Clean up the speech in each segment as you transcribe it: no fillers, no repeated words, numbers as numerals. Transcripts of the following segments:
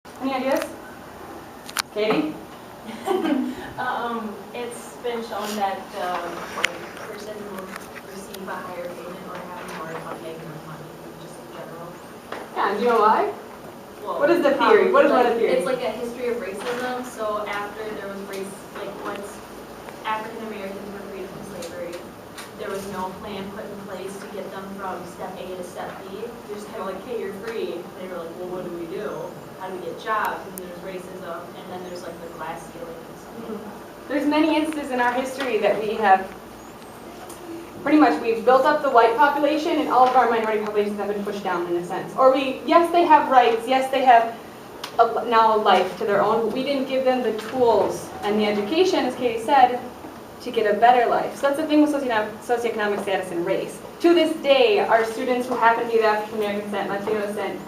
Any ideas? Katie? It's been shown that the person will receive a higher payment or have more money, just in general. Yeah, and do you know why? Well, What is the theory? What is one of the theories? It's like a history of racism. So after there was once African Americans were freed from slavery, there was no plan put in place to get them from step A to step B. You're just kind of like, hey, you're free. And they were like, well, what do we do? How do we get jobs? And there's racism, and then there's like the glass ceiling and stuff like that. There's many instances in our history that we have, pretty much we've built up the white population and all of our minority populations have been pushed down in a sense. Or yes, they have rights, yes, they have now a life to their own, but we didn't give them the tools and the education, as Katie said, to get a better life. So that's the thing with socioeconomic status and race. To this day, our students who happen to be the African American descent, Latino descent,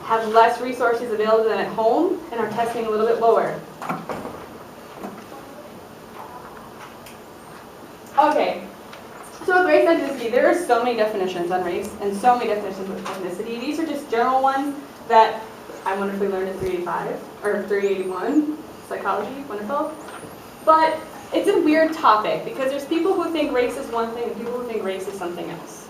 have less resources available than at home and are testing a little bit lower. Okay, so with race and ethnicity, there are so many definitions on race and so many definitions of ethnicity. These are just general ones that I wonderfully learned in 385 or 381 psychology, wonderful. But it's a weird topic because there's people who think race is one thing and people who think race is something else.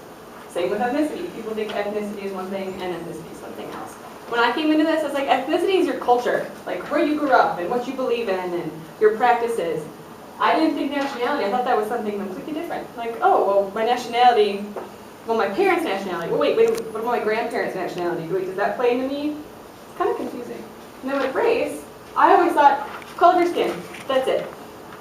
Same with ethnicity. People think ethnicity is one thing and ethnicity is something else. When I came into this, I was like, ethnicity is your culture, like where you grew up and what you believe in and your practices. I didn't think nationality. I thought that was something completely different. Like, oh, well, my nationality, well, my parents' nationality. Well, wait, what about my grandparents' nationality? Wait, does that play into me? It's kind of confusing. And then with race, I always thought, color of your skin, that's it.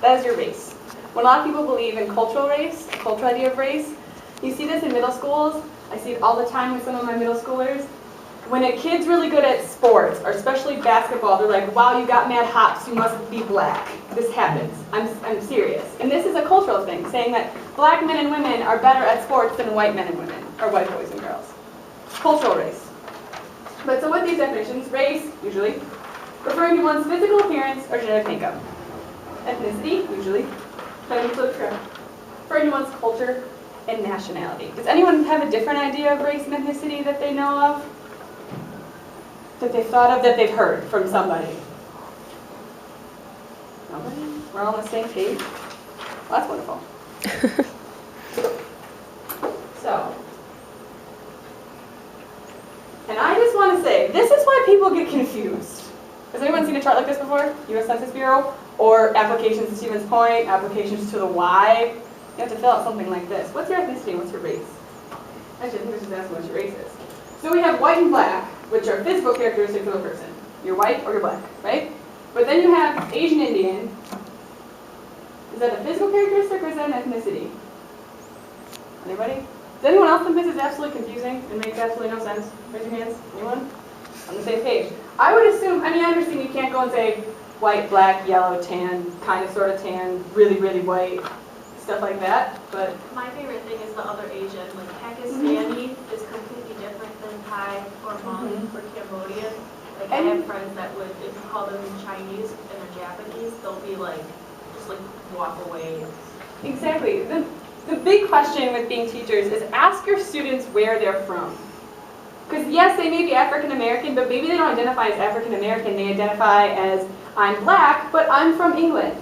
That is your race. When a lot of people believe in cultural race, the cultural idea of race, you see this in middle schools. I see it all the time with some of my middle schoolers. When a kid's really good at sports, or especially basketball, they're like, wow, you got mad hops, you must be black. This happens. I'm serious. And this is a cultural thing, saying that black men and women are better at sports than white men and women, or white boys and girls. Cultural race. But so with these definitions, race, usually, referring to one's physical appearance or genetic makeup. Ethnicity, usually, referring to one's culture and nationality. Does anyone have a different idea of race and ethnicity that they know of? That they've thought of, that they've heard from somebody? Nobody? We're all on the same page? Well, that's wonderful. So, and I just want to say, this is why people get confused. Has anyone seen a chart like this before? U.S. Census Bureau? Or applications to Stevens Point, applications to the Y? You have to fill out something like this. What's your ethnicity? What's your race? Actually, I think I should ask what your race is. So we have white and black, which are physical characteristics of a person. You're white or you're black, right? But then you have Asian Indian. Is that a physical characteristic or is that an ethnicity? Anybody? Does anyone else think this is absolutely confusing and makes absolutely no sense? Raise your hands. Anyone? On the same page. I would assume, I understand you can't go and say white, black, yellow, tan, kind of, sort of tan, really, really white, stuff like that, but... My favorite thing is the other Asian. Like Pakistani is completely different than Thai or Hmong or Cambodian. Like I have friends that would, if you call them Chinese and they're Japanese, they'll be like, just like walk away. Exactly. The big question with being teachers is ask your students where they're from. Because yes, they may be African American, but maybe they don't identify as African American. They identify as, I'm black, but I'm from England.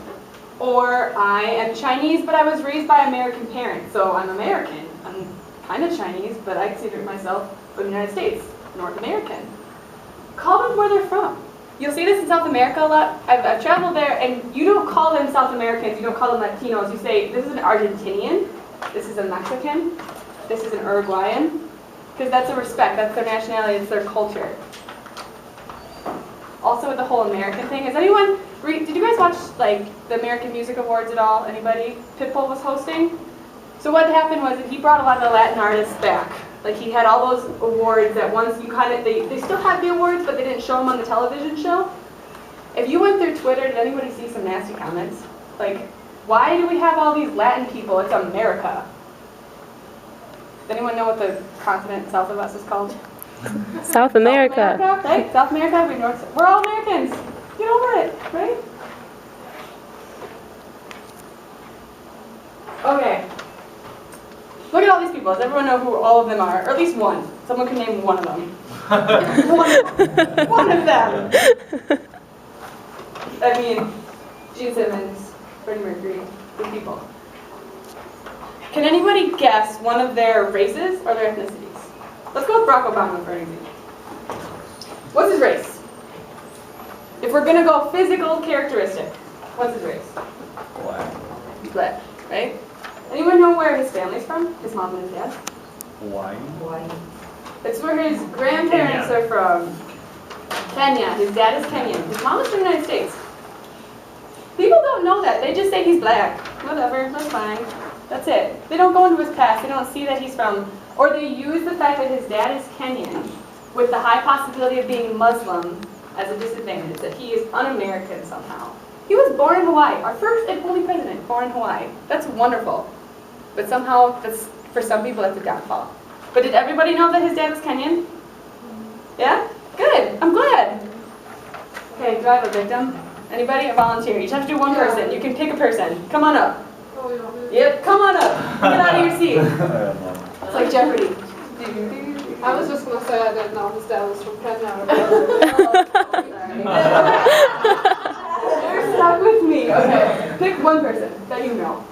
Or I am Chinese, but I was raised by American parents, so I'm American. I'm kind of Chinese, but I consider myself from the United States, North American. Call them where they're from. You'll see this in South America a lot. I've traveled there, and you don't call them South Americans, you don't call them Latinos. You say, this is an Argentinian, this is a Mexican, this is an Uruguayan, because that's a respect, that's their nationality, it's their culture. Also with the whole American thing, did you guys watch like the American Music Awards at all? Anybody? Pitbull was hosting. So what happened was that he brought a lot of the Latin artists back. Like he had all those awards that once you they still had the awards, but they didn't show them on the television show. If you went through Twitter, did anybody see some nasty comments? Like, why do we have all these Latin people? It's America. Does anyone know what the continent south of us is called? South America. South America, right? South America, we're all Americans. Get over it, right? Okay. Look at all these people. Does everyone know who all of them are? Or at least one. Someone can name one of them. One of them. I mean, Gene Simmons, Freddie Mercury, good people. Can anybody guess one of their races or their ethnicities? Let's go with Barack Obama for an example. What's his race? If we're gonna go physical characteristic, what's his race? Black, right? Anyone know where his family's from? His mom and his dad? Hawaii. It's where his grandparents are from. Kenya. His dad is Kenyan. His mom is from the United States. People don't know that. They just say he's black. Whatever, that's fine. That's it. They don't go into his past. They don't see that he's from, or they use the fact that his dad is Kenyan with the high possibility of being Muslim as a disadvantage, that he is un-American somehow. He was born in Hawaii. Our first and only president born in Hawaii. That's wonderful. But somehow, that's, for some people, that's a downfall. But did everybody know that his dad was Kenyan? Yeah? Good. I'm glad. Okay, do I have a victim? Anybody? A volunteer. You just have to do one person. You can pick a person. Come on up. Yep, come on up. Get out of your seat. It's like Jeopardy. I was just going to say I didn't know his dad was from Kenya. You're stuck with me. Okay, pick one person that you know.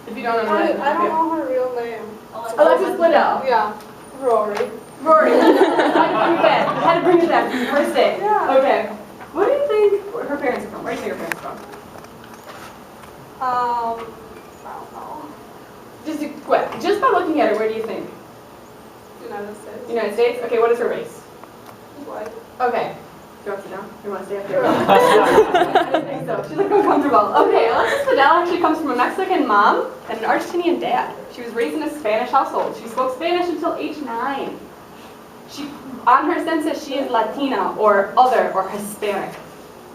If you don't know I that. don't know her real name. Alexis Liddell. Yeah, Rory. Rory. I had to bring it back. First day. Yeah. Okay. What do you think her parents are from? Where do you think her parents are from? I don't know. Just by looking at her, where do you think? United States. United States? Okay, what is her race? White. Okay. Do you want to sit down? You want to stay up there? I didn't think so. She's like uncomfortable. Okay, Alexis Liddell actually comes from a Mexican mom and an Argentinian dad. She was raised in a Spanish household. She spoke Spanish until age 9. On her census, she is Latina or other or Hispanic.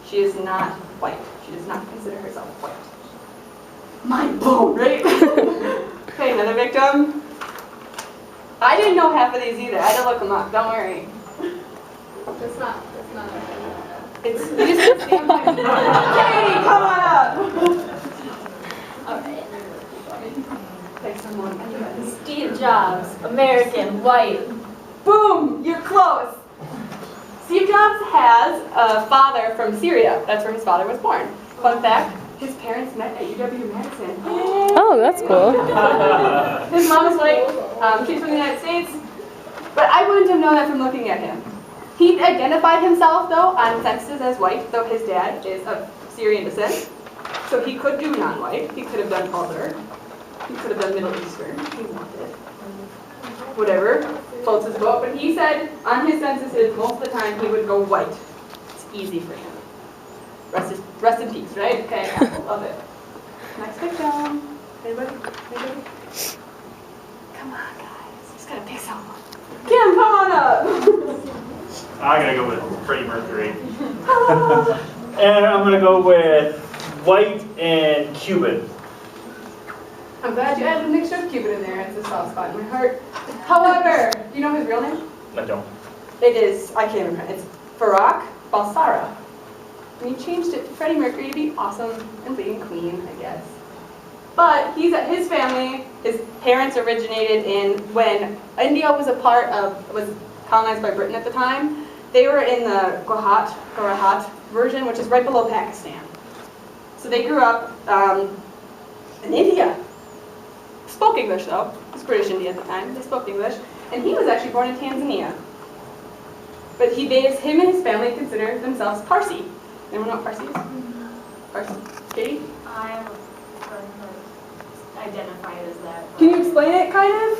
She is not white. She does not consider herself white. Mind blown, right? Okay, another victim. I didn't know half of these either. I had to look them up. Don't worry. It's not. It's you just stand by me. Katie, come on up. Okay. Pick someone. Steve Jobs, American, white. Boom! You're close. Steve Jobs has a father from Syria. That's where his father was born. Fun fact: his parents met at UW-Madison. Oh, that's cool. His mom is white. She's from the United States. But I wouldn't have known that from looking at him. He identified himself, though, on census as white, though his dad is of Syrian descent. So he could do non-white. He could have done other. He could have done Middle Eastern. He wanted. Whatever floats his boat. But he said on his censuses, most of the time he would go white. It's easy for him. Rest in peace, right? Okay, love it. Next victim. Anybody? Come on, guys. Just gotta pick someone. Kim, come on up. I'm gonna go with Freddie Mercury. And I'm gonna go with white and Cuban. I'm glad you added a mixture of Cuban in there. It's a soft spot in my heart. However, do you know his real name? I don't. It is, I can't remember. It's Barack Balsara. And he changed it to Freddie Mercury to be awesome and being queen, I guess. But his family, his parents originated in when India was colonized by Britain at the time. They were in the Gujarat version, which is right below Pakistan. So they grew up in India. Spoke English though. It was British India at the time. They spoke English. And he was actually born in Tanzania. But him and his family consider themselves Parsi. Anyone know what Parsi is? Parsi. Katie? I have a friend that identified as that. Can you explain it, kind of?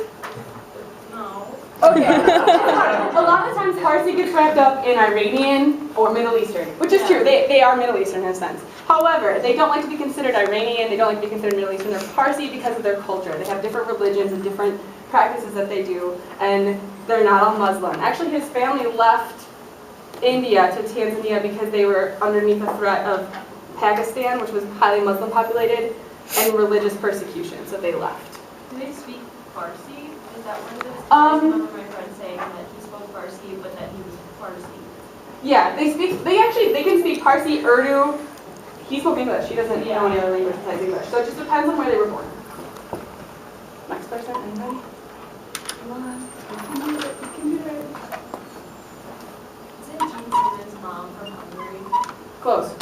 No. Okay. A lot of times Parsi gets wrapped up in Iranian or Middle Eastern, which is true. They are Middle Eastern in a sense. However, they don't like to be considered Iranian. They don't like to be considered Middle Eastern. They're Parsi because of their culture. They have different religions and different practices that they do, and they're not all Muslim. Actually, his family left India to Tanzania because they were underneath the threat of Pakistan, which was highly Muslim populated, and religious persecution, so they left. Do they speak Farsi? Is that what it is? Um, I remember my friend saying that he spoke Farsi, but that he was Farsi. Yeah, they can speak Parsi, Urdu. He spoke English. He doesn't know any other language besides English. So it just depends on where they were born. Next person, anybody? Come on. You can do it. You can do it. Close.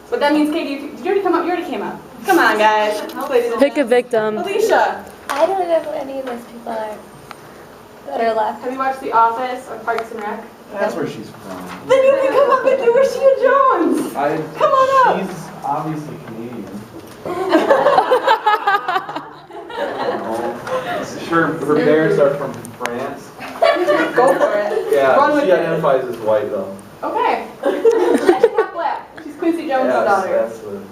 But that means, Katie, did you already come up? You already came up. Come on, guys. Ladies and Pick a gentlemen. victim. Alicia, I don't know who any of those people are that are left. have you watched The Office or Parks and Rec? That's where she's from. Then you can come up and do Rashida Jones. Come on up. She's obviously Canadian. Her parents are from France. Go for it. Yeah, Run with she it. identifies as white though. Okay. She's not black. She's Quincy Jones' daughter. That's what.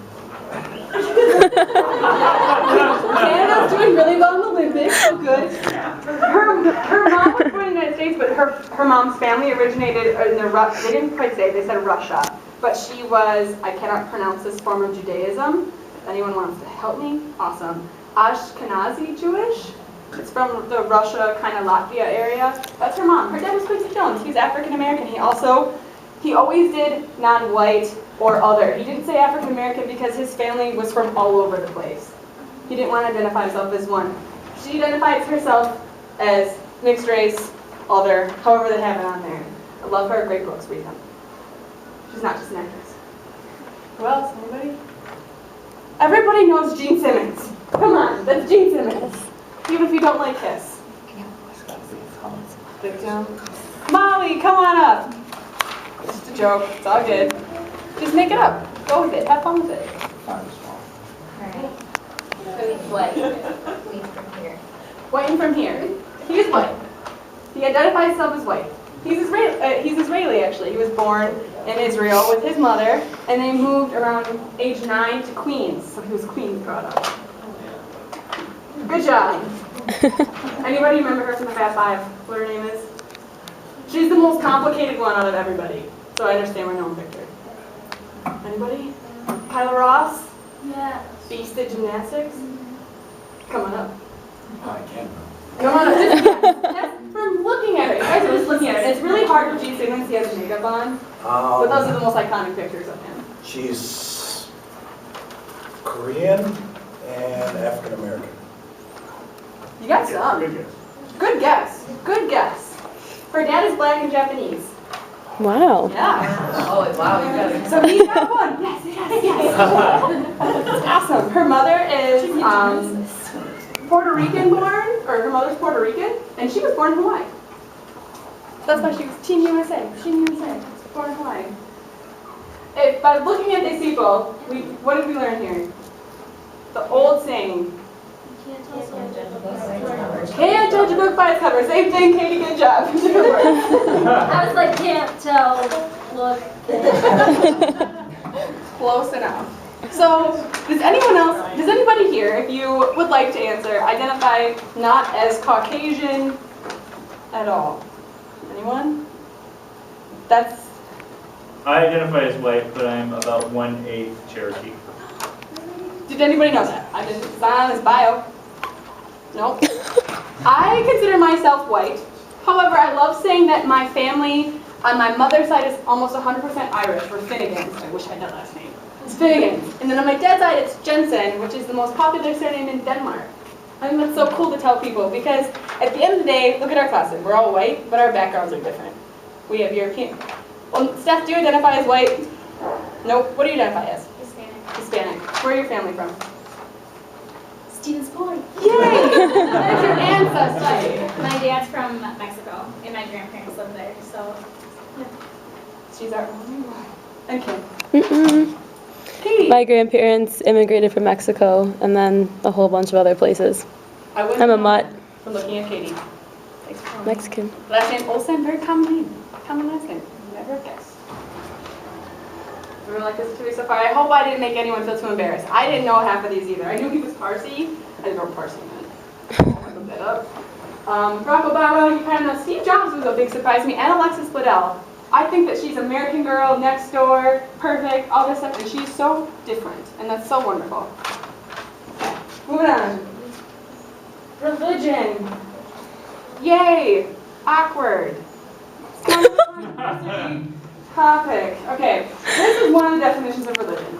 Canada's doing really well in the Olympics, so good. Her mom was born in the United States, but her mom's family originated in the they didn't quite say it, they said Russia. But she was, I cannot pronounce this form of Judaism. If anyone wants to help me, awesome. Ashkenazi Jewish. It's from the Russia, kind of Latvia area. That's her mom. Her dad was Quincy Jones. He's African American. He always did non-white or other. He didn't say African American because his family was from all over the place. He didn't want to identify himself as one. She identifies herself as mixed race, other, however they have it on there. I love her. Great books. Read them. She's not just an actress. Who else? Anybody? Everybody knows Gene Simmons. Come on, that's Gene Simmons. Even if you don't like Kiss. Victim. Molly, come on up. It's just a joke. It's all good. Just make it up. Go with it. Have fun with it. White and from here. He's white. He identifies himself as white. He's Israeli actually. He was born in Israel with his mother, and they moved around age 9 to Queens. So he was Queens brought up. Good job. Anybody remember her from the Fab Five? What her name is? She's the most complicated one out of everybody. So I understand why no one picked her. Anybody? Kyla Ross? Yeah. Beast at gymnastics? Come on up. I can't. Come on up. Just from looking at her. You guys are just looking at her. It's really hard for Gene Simmons. He has makeup on. But those are the most iconic pictures of him. She's Korean and African American. You got some. Good guess. Good guess. Good guess. Her dad is black and Japanese. Wow. Yeah. Oh, wow, you got it. So he got one. Yes, yes, yes. Awesome. Her mother is Puerto Rican born, or her mother's Puerto Rican, and she was born in Hawaii. That's why she was Team USA. Team USA. Born in Hawaii. If by looking at these people, what did we learn here? The old saying, can't judge a book by its cover. Same thing, Katie, good job. I was like, can't tell, look. Close enough. So, does anybody here, if you would like to answer, identify not as Caucasian at all? Anyone? I identify as white, but I'm about 1/8 Cherokee. Did anybody know that? I didn't. It's not on his bio. Nope. I consider myself white. However, I love saying that my family on my mother's side is almost 100% Irish. We're Finnegans. I wish I had that last name. It's Finnegans. And then on my dad's side, it's Jensen, which is the most popular surname in Denmark. I think that's so cool to tell people because at the end of the day, look at our classes. We're all white, but our backgrounds are different. We have European. Well, Steph, do you identify as white? Nope. What do you identify as? Hispanic. Where are your family from? Stevens Point. Yay! That's your ancestry. My dad's from Mexico, and my grandparents live there, so. She's our only one. And Kim. Mm-mm. Katie. My grandparents immigrated from Mexico and then a whole bunch of other places. I'm I'm a mutt. From looking at Katie. Thanks for calling. Mexican. Last name Olsen, very common name. Common last name. Never guessed. Everyone like this to me so far? I hope I didn't make anyone feel too embarrassed. I didn't know half of these either. I knew he was Parsi. I didn't know what Parsi meant. I looked that up. Barack Obama, you kind of know. Steve Jobs was a big surprise to me. And Alexis Bledel. I think that she's American Girl, next door, perfect, all this stuff, and she's so different. And that's so wonderful. Okay, moving on. Religion. Yay! Awkward. It's kind of a controversy topic. Okay, this is one of the definitions of religion.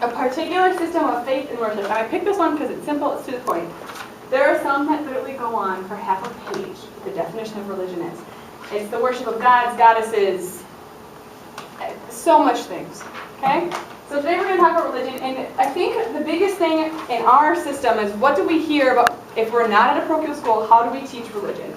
A particular system of faith and worship. And I picked this one because it's simple, it's to the point. There are some that literally go on for half a page. The definition of religion is. It's the worship of gods, goddesses, so much things, okay? So today we're going to talk about religion, and I think the biggest thing in our system is what do we hear about if we're not at a parochial school, how do we teach religion?